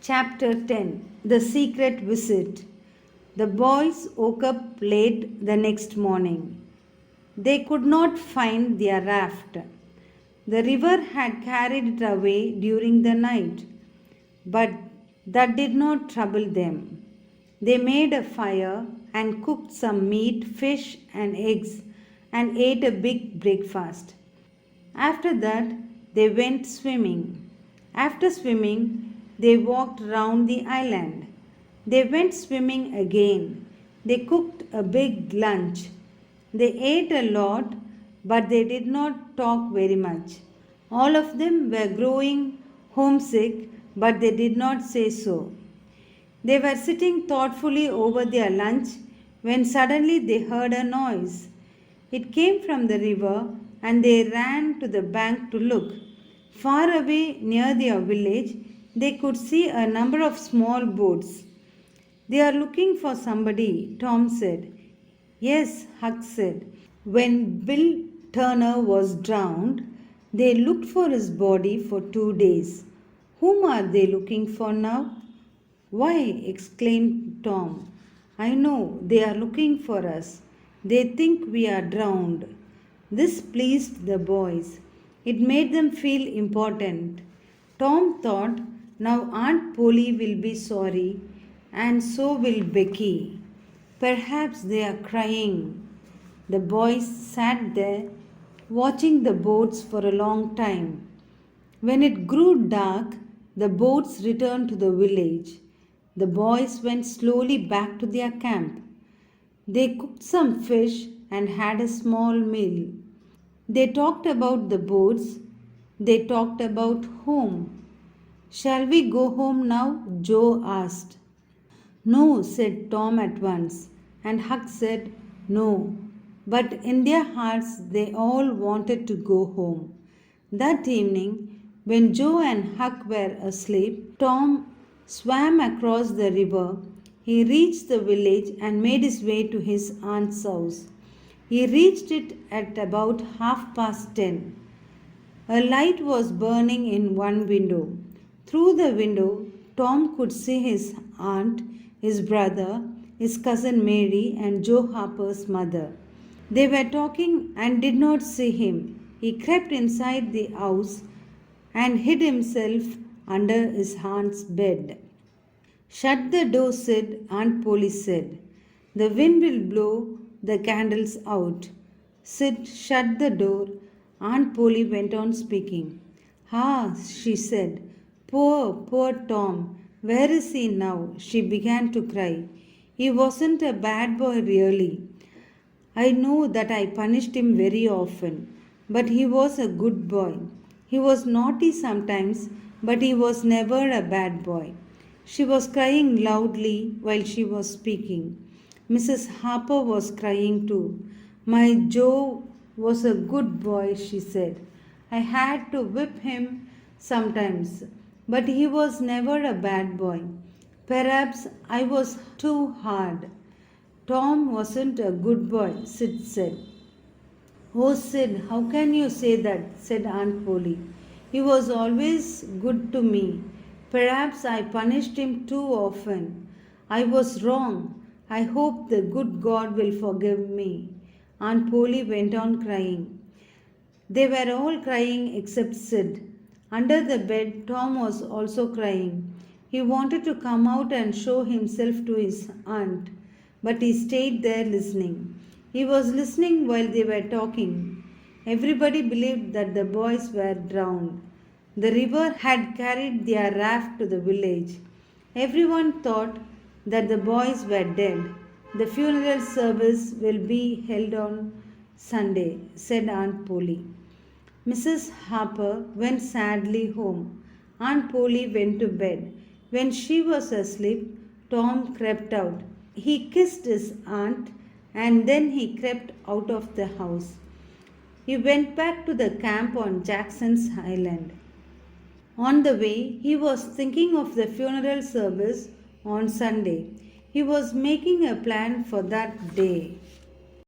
Chapter 10 The Secret Visit. The boys woke up late the next morning. They could not find their raft. The river had carried it away during the night, but that did not trouble them. They made a fire and cooked some meat, fish, and eggs and ate a big breakfast. After that, they went swimming. After swimming, they walked round the island. They went swimming again. They cooked a big lunch. They ate a lot, but they did not talk very much. All of them were growing homesick, but they did not say so. They were sitting thoughtfully over their lunch when suddenly they heard a noise. It came from the river, and they ran to the bank to look. Far away near their village, they could see a number of small boats. They are looking for somebody, Tom said. Yes, Huck said. When Bill Turner was drowned, they looked for his body for 2 days. Whom are they looking for now? Why, exclaimed Tom. I know, they are looking for us. They think we are drowned. This pleased the boys. It made them feel important. Tom thought, now Aunt Polly will be sorry, and so will Becky. Perhaps they are crying. The boys sat there watching the boats for a long time. When it grew dark, the boats returned to the village. The boys went slowly back to their camp. They cooked some fish and had a small meal. They talked about the boats. They talked about home. Shall we go home now? Joe asked. No, said Tom at once, and Huck said no. But in their hearts they all wanted to go home. That evening, when Joe and Huck were asleep, Tom swam across the river. He reached the village and made his way to his aunt's house. He reached it at about 10:30. A light was burning in one window. Through the window, Tom could see his aunt, his brother, his cousin Mary, and Joe Harper's mother. They were talking and did not see him. He crept inside the house and hid himself under his aunt's bed. Shut the door, said Aunt Polly said. The wind will blow the candles out. Sid, shut the door. Aunt Polly went on speaking. Ah, she said. Poor Tom. Where is he now? She began to cry. He wasn't a bad boy, really. I know that I punished him very often, but he was a good boy. He was naughty sometimes, but he was never a bad boy. She was crying loudly while she was speaking. Mrs. Harper was crying too. My Joe was a good boy, she said. I had to whip him sometimes, but he was never a bad boy. Perhaps I was too hard. Tom wasn't a good boy, Sid said. Oh, Sid, how can you say that? Said Aunt Polly. He was always good to me. Perhaps I punished him too often. I was wrong. I hope the good God will forgive me. Aunt Polly went on crying. They were all crying except Sid. Under the bed, Tom was also crying. He wanted to come out and show himself to his aunt, but he stayed there listening. He was listening while they were talking. Everybody believed that the boys were drowned. The river had carried their raft to the village. Everyone thought that the boys were dead. The funeral service will be held on Sunday, said Aunt Polly. Mrs. Harper went sadly home. Aunt Polly went to bed. When she was asleep, Tom crept out. He kissed his aunt and then he crept out of the house. He went back to the camp on Jackson's Island. On the way, he was thinking of the funeral service on Sunday. He was making a plan for that day.